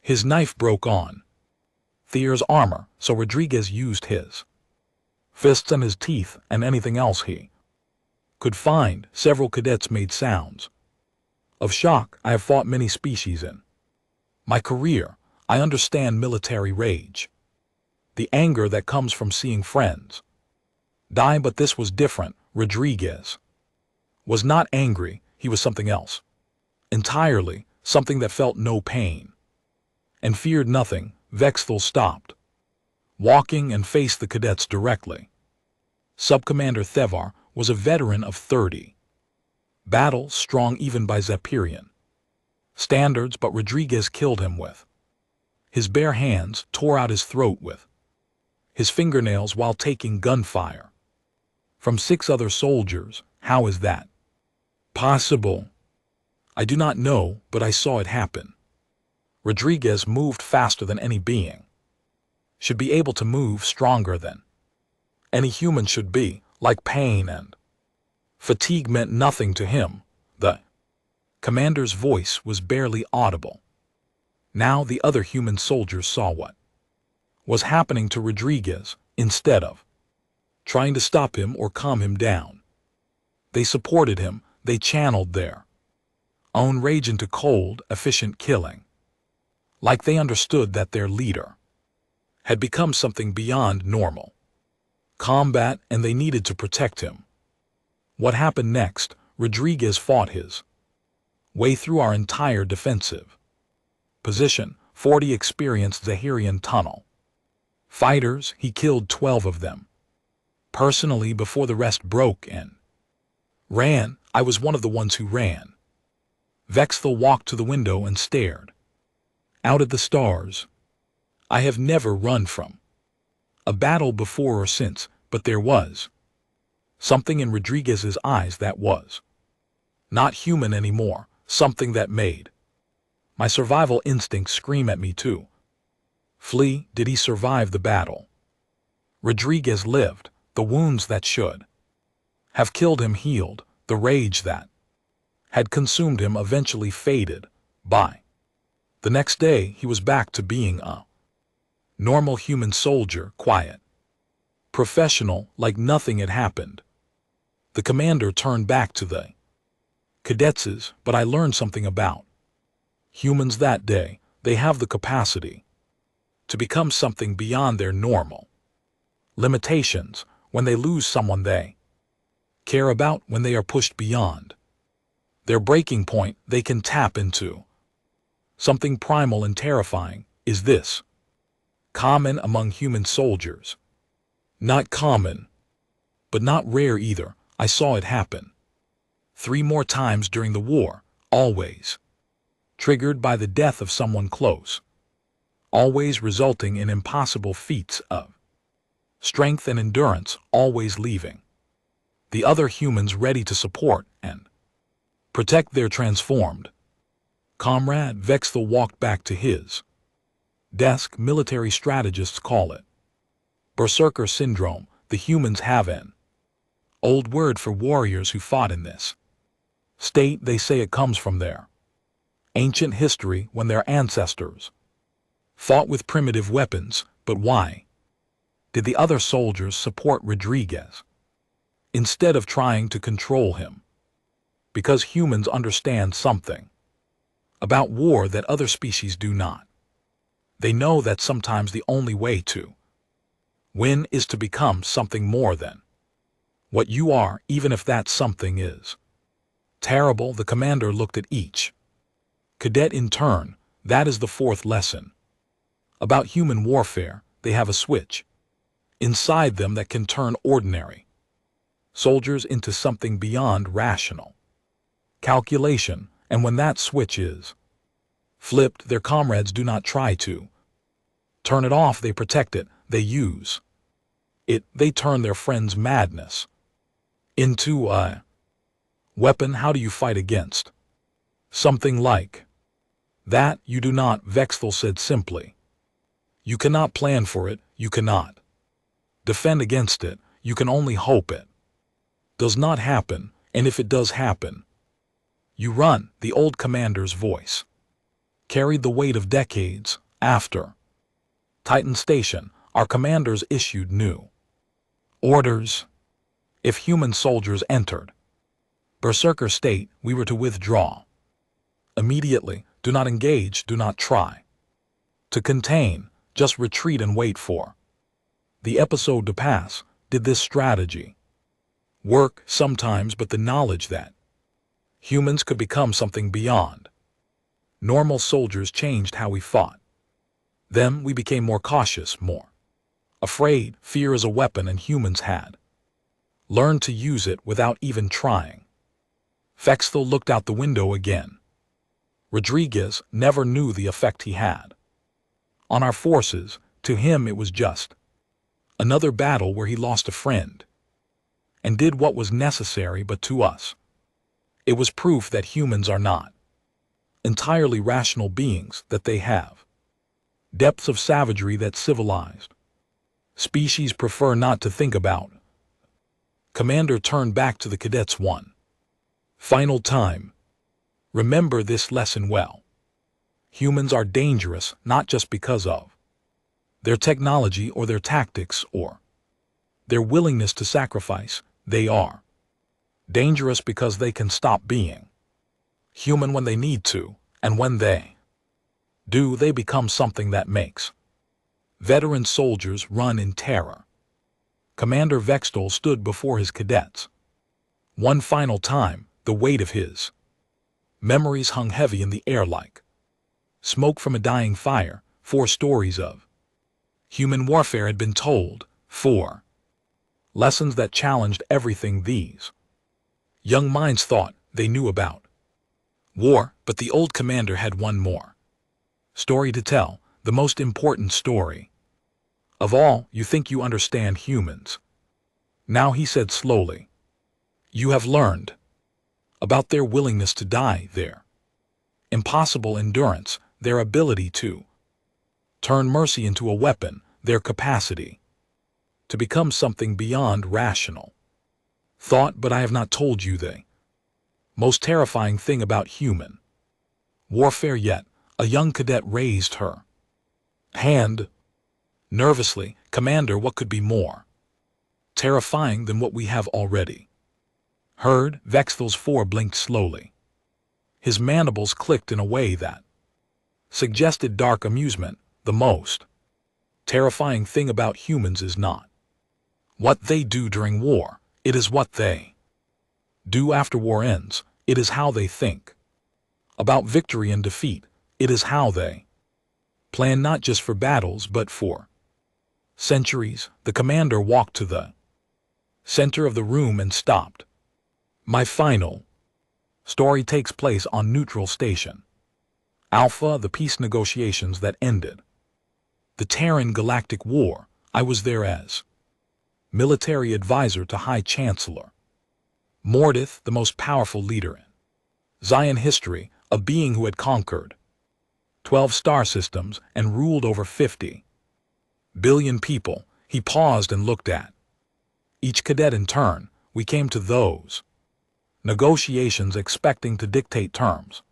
His knife broke on Thier's armor, so Rodriguez used his fists and his teeth and anything else he could find. Several cadets made sounds of shock. I have fought many species in my career. I understand military rage, the anger that comes from seeing friends die, but this was different. Rodriguez was not angry. He was something else entirely, something that felt no pain and feared nothing. Vetera stopped walking and faced the cadets directly. Subcommander Thevar was a veteran of 30 battles, strong even by Zeperian standards, but Rodriguez killed him with his bare hands, tore out his throat with his fingernails while taking gunfire from 6 other soldiers. How is that possible? I do not know, but I saw it happen. Rodriguez moved faster than any being should be able to move, stronger than any human should be. Like pain and fatigue meant nothing to him. The commander's voice was barely audible. Now the other human soldiers saw what was happening to Rodriguez. Instead of trying to stop him or calm him down, they supported him. They channeled their own rage into cold, efficient killing. Like they understood that their leader had become something beyond normal combat and they needed to protect him. What happened next? Rodriguez fought his way through our entire defensive position. 40 experienced Zahirian tunnel fighters. He killed 12 of them personally before the rest broke and ran. I was one of the ones who ran. Vetera walked to the window and stared out at the stars. I have never run from a battle before or since, but there was something in Rodriguez's eyes that was not human anymore, something that made my survival instinct scream at me to flee. Did he survive the battle? Rodriguez lived. The wounds that should have killed him healed. The rage that had consumed him eventually faded. By the next day, he was back to being a normal human soldier, quiet, professional, like nothing had happened. The commander turned back to the cadets. But I learned something about humans that day. They have the capacity to become something beyond their normal limitations when they lose someone they care about, when they are pushed beyond their breaking point. They can tap into something primal and terrifying. Is this common among human soldiers? Not common, but not rare either. I saw it happen 3 more times during the war, always triggered by the death of someone close, always resulting in impossible feats of strength and endurance, always leaving the other humans ready to support and protect their transformed comrade. Vetera walked back to his desk. Military strategists call it berserker syndrome. The humans have an old word for warriors who fought in this state. They say it comes from their ancient history, when their ancestors fought with primitive weapons. But why did the other soldiers support Rodriguez instead of trying to control him? Because humans understand something about war that other species do not. They know that sometimes the only way to win is to become something more than what you are, even if that something is terrible. The commander looked at each cadet in turn. That is the 4th lesson about human warfare. They have a switch inside them that can turn ordinary soldiers into something beyond rational calculation. And when that switch is flipped, their comrades do not try to turn it off. They protect it. They use it. They turn their friends' madness into a Weapon, how do you fight against? Something like that you do not, Vexthal said simply. You cannot plan for it, you cannot defend against it, you can only hope it does not happen, and if it does happen, you run. The old commander's voice carried the weight of decades. After Titan Station, our commanders issued new orders. If human soldiers entered Berserker state, we were to withdraw immediately. Do not engage, do not try to contain, just retreat and wait for the episode to pass. Did this strategy work? Sometimes, but the knowledge that humans could become something beyond normal soldiers changed how we fought them. We became more cautious, more afraid. Fear is a weapon, and humans had learned to use it without even trying. Vexthal looked out the window again. Rodriguez never knew the effect he had on our forces. To him it was just another battle where he lost a friend and did what was necessary, but to us it was proof that humans are not entirely rational beings, that they have depths of savagery that civilized species prefer not to think about. Commander turned back to the cadets one final time. Remember this lesson well. Humans are dangerous not just because of their technology or their tactics or their willingness to sacrifice. They are dangerous because they can stop being human when they need to, and when they do, they become something that makes veteran soldiers run in terror. Commander Vexthal stood before his cadets one final time. The weight of his memories hung heavy in the air like smoke from a dying fire. 4 stories of human warfare had been told, 4 lessons that challenged everything these young minds thought they knew about war. But the old commander had one more story to tell, the most important story of all. You think you understand humans now, he said slowly. You have learned about their willingness to die, their impossible endurance, their ability to turn mercy into a weapon, their capacity to become something beyond rational thought. But I have not told you the most terrifying thing about human warfare yet. A young cadet raised her hand nervously. Commander, what could be more terrifying than what we have already heard? Vexthal's 4 blinked slowly. His mandibles clicked in a way that suggested dark amusement. The most terrifying thing about humans is not what they do during war, it is what they do after war ends. It is how they think about victory and defeat. It is how they plan not just for battles but for centuries. The commander walked to the center of the room and stopped. My final story takes place on Neutral Station Alpha, the peace negotiations that ended the Terran Galactic War. I was there as military advisor to High Chancellor Mordith, the most powerful leader in Zion history, a being who had conquered 12 star systems and ruled over 50 billion people. He paused and looked at each cadet in turn. We came to those negotiations expecting to dictate terms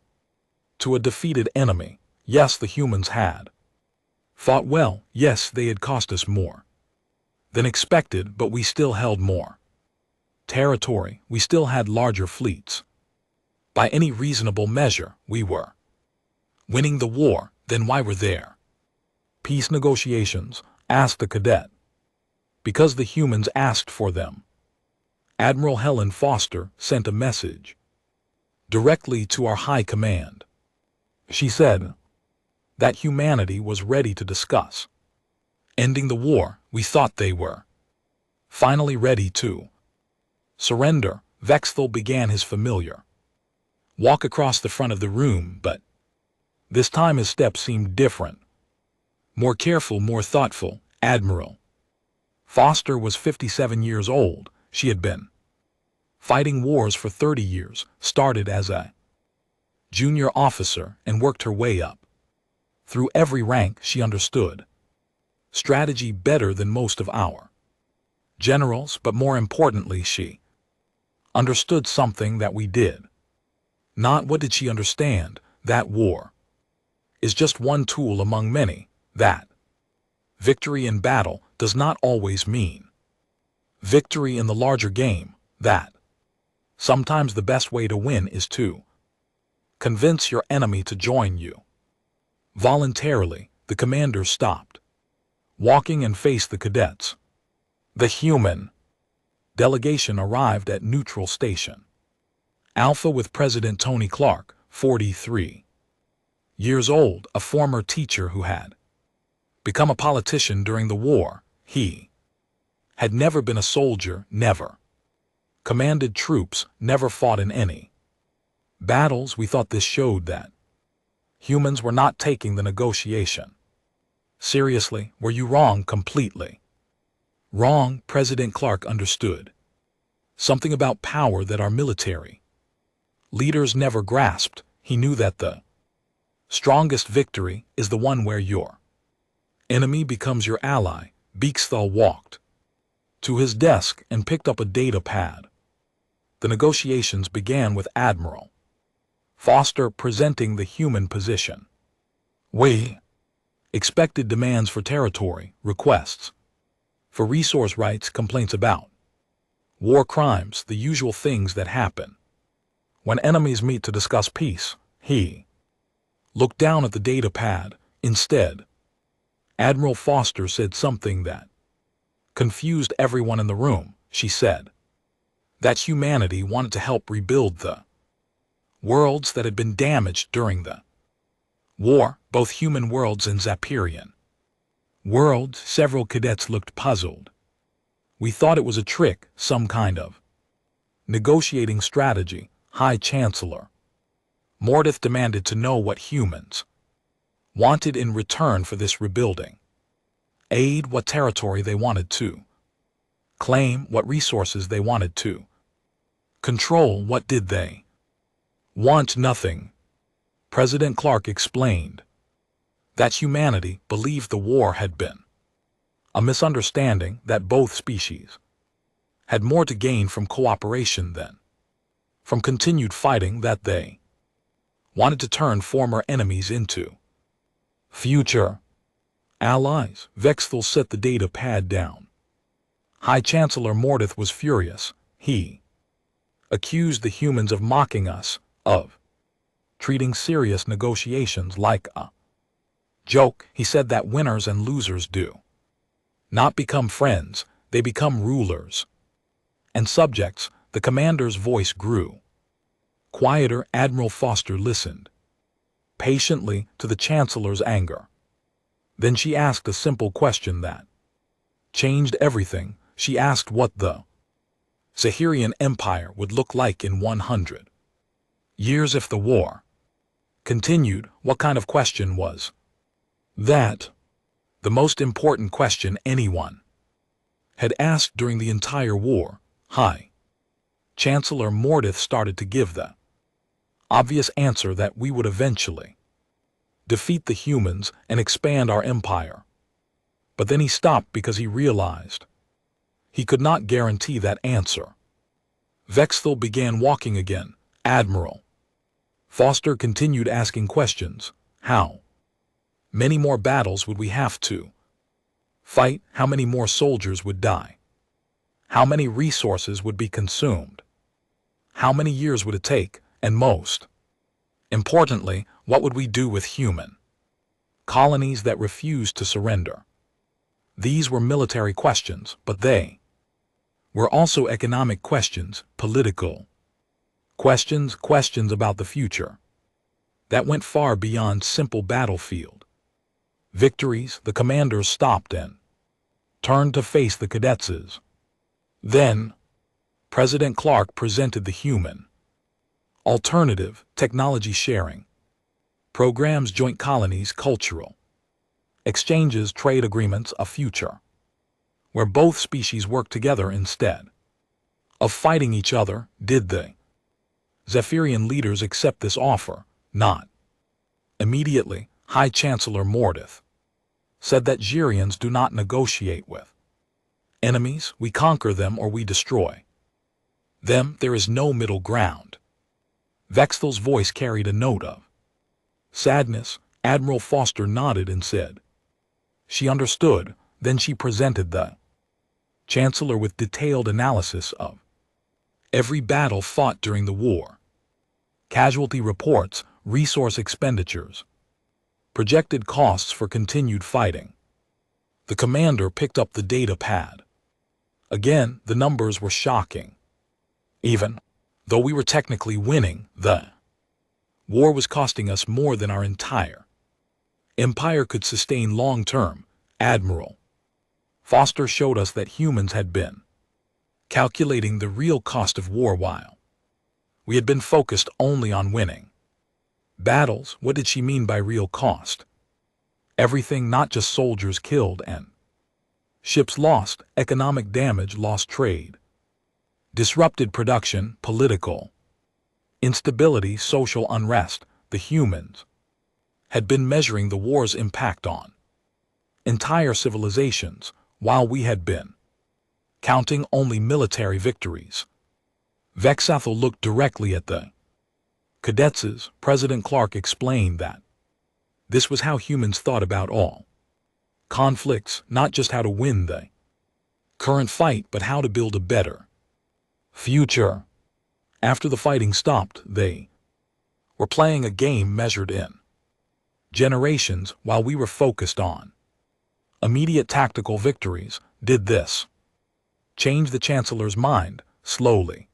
to a defeated enemy. Yes, the humans had fought well. Yes, they had cost us more than expected, but we still held more territory. We still had larger fleets. By any reasonable measure, we were winning the war. Then why were there peace negotiations? Asked the cadet. Because the humans asked for them. Admiral Helen Foster sent a message directly to our high command. She said that humanity was ready to discuss ending the war. We thought they were finally ready to surrender. Vexthal began his familiar walk across the front of the room, but this time his steps seemed different. More careful, more thoughtful. Admiral Foster was 57 years old. She had been fighting wars for 30 years, started as a junior officer and worked her way up. Through every rank she understood strategy better than most of our generals, but more importantly she understood something that we did. Not what did she understand, that war is just one tool among many, that victory in battle does not always mean victory in the larger game, that sometimes the best way to win is to convince your enemy to join you. Voluntarily, the commander stopped walking and faced the cadets. The human delegation arrived at neutral station Alpha with President Tony Clark, 43 years old, a former teacher who had become a politician during the war. He had never been a soldier, never commanded troops, never fought in any battles. We thought this showed that humans were not taking the negotiation seriously. Were you wrong? Completely wrong. President Clark understood something about power that our military leaders never grasped. He knew that the strongest victory is the one where your enemy becomes your ally. Beaksthal walked to his desk and picked up a data pad. The negotiations began with Admiral Foster presenting the human position. We expected demands for territory, requests for resource rights, complaints about war crimes, the usual things that happen when enemies meet to discuss peace. He looked down at the data pad. Instead, Admiral Foster said something that confused everyone in the room. She said that humanity wanted to help rebuild the worlds that had been damaged during the war, both human worlds and Zapirian worlds. Several cadets looked puzzled. We thought it was a trick, some kind of negotiating strategy. High Chancellor Mordeth demanded to know what humans wanted in return for this rebuilding aid, what territory they wanted to claim, what resources they wanted to control. What did they want? Nothing. President Clark explained that humanity believed the war had been a misunderstanding, that both species had more to gain from cooperation than from continued fighting, that they wanted to turn former enemies into future allies. Vexthal set the data pad down. High Chancellor Mordeth was furious. He accused the humans of mocking us, of treating serious negotiations like a joke. He said that winners and losers do not become friends, they become rulers and subjects. The commander's voice grew quieter. Admiral Foster listened patiently to the Chancellor's anger. Then she asked a simple question that changed everything. She asked what the Zahirian Empire would look like in 100 years if the war continued. What kind of question was that? The most important question anyone had asked during the entire war. High Chancellor Mordeth started to give the obvious answer that we would eventually defeat the humans and expand our empire. But then he stopped because he realized he could not guarantee that answer. Vexthal began walking again. Admiral Foster continued asking questions. How many more battles would we have to fight? How many more soldiers would die? How many resources would be consumed? How many years would it take? And most importantly, what would we do with human colonies that refused to surrender? These were military questions, but they were also economic questions, political questions, questions about the future that went far beyond simple battlefield victories. The commanders stopped and turned to face the cadets. Then President Clark presented the human alternative: technology sharing programs, joint colonies, cultural exchanges, trade agreements, a future where both species work together instead of fighting each other, did they? Zephyrian leaders accept this offer? Not. Immediately, High Chancellor Mordith said that Gyrians do not negotiate with enemies. We conquer them or we destroy them. There is no middle ground. Vexthal's voice carried a note of sadness. Admiral Foster nodded and said she understood. Then she presented the Chancellor with detailed analysis of every battle fought during the war, casualty reports, resource expenditures, projected costs for continued fighting. The commander picked up the data pad. Again, the numbers were shocking. Even though we were technically winning, the war was costing us more than our entire empire could sustain long-term. Admiral Foster showed us that humans had been calculating the real cost of war while we had been focused only on winning battles. What did she mean by real cost? Everything, not just soldiers killed and ships lost, economic damage, lost trade, disrupted production, political instability, social unrest. The humans had been measuring the war's impact on entire civilizations, while we had been counting only military victories. Vexathel looked directly at the cadets. President Clark explained that this was how humans thought about all conflicts, not just how to win the current fight, but how to build a better future. After the fighting stopped, they were playing a game measured in generations while we were focused on immediate tactical victories. Did this change the Chancellor's mind? Slowly.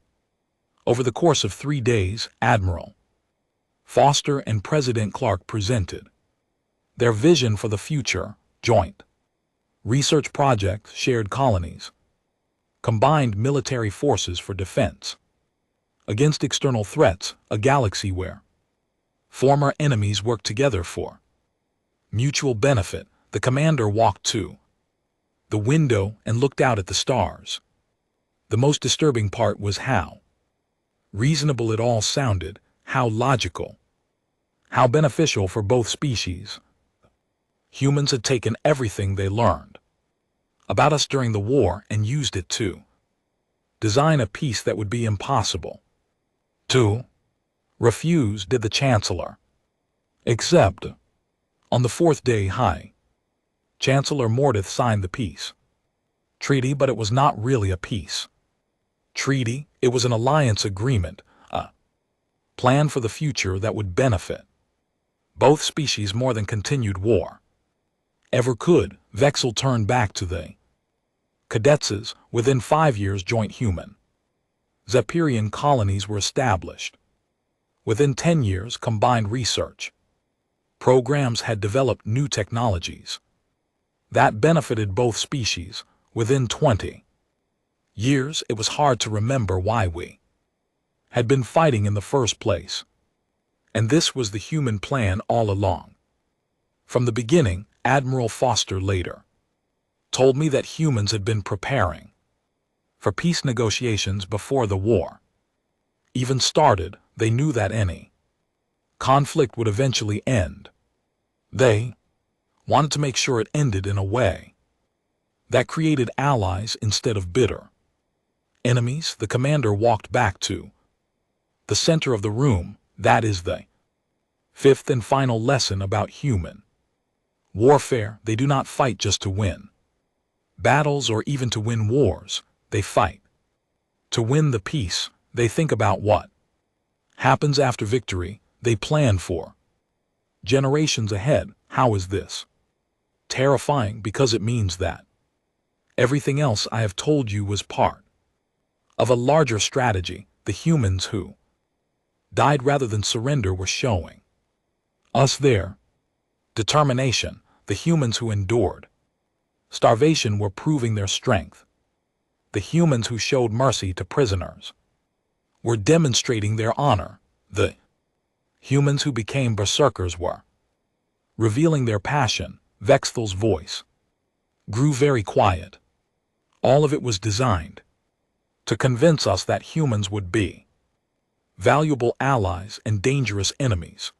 Over the course of 3 days, Admiral Foster and President Clark presented their vision for the future: joint research projects, shared colonies, combined military forces for defense against external threats, a galaxy where former enemies work together for mutual benefit. The commander walked to the window and looked out at the stars. The most disturbing part was how reasonable it all sounded, how logical, how beneficial for both species. Humans had taken everything they learned about us during the war and used it to design a peace that would be impossible to refuse. Did the Chancellor accept? On the 4th day, High Chancellor Mordith signed the peace treaty, but it was not really a peace treaty. It was an alliance agreement, a plan for the future that would benefit both species more than continued war ever could. Vexel turned back to the cadets. Within 5 years, joint human Zephyrian colonies were established. Within 10 years, combined research programs had developed new technologies that benefited both species. Within 20 years, it was hard to remember why we had been fighting in the first place. And this was the human plan all along. From the beginning, Admiral Foster later told me that humans had been preparing for peace negotiations before the war even started. They knew that any conflict would eventually end. They wanted to make sure it ended in a way that created allies instead of bitter enemies. The commander walked back to the center of the room. That is the 5th and final lesson about human warfare. They do not fight just to win battles or even to win wars. They fight to win the peace. They think about what happens after victory. They plan for generations ahead. How is this terrifying? Because it means that everything else I have told you was part of a larger strategy. The humans who died rather than surrender were showing us their determination. The humans who endured starvation were proving their strength. The humans who showed mercy to prisoners were demonstrating their honor. The humans who became berserkers were revealing their passion. Vexthal's voice grew very quiet. All of it was designed to convince us that humans would be valuable allies and dangerous enemies.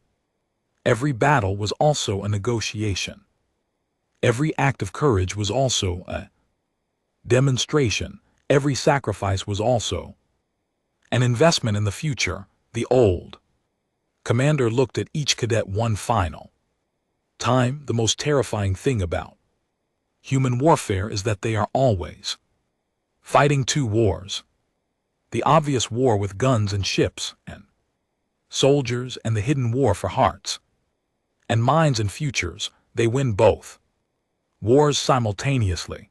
Every battle was also a negotiation. Every act of courage was also a demonstration. Every sacrifice was also an investment in the future. The old commander looked at each cadet one final time. The most terrifying thing about human warfare is that they are always fighting two wars. The obvious war with guns and ships and soldiers, and the hidden war for hearts and minds and futures. They win both wars simultaneously.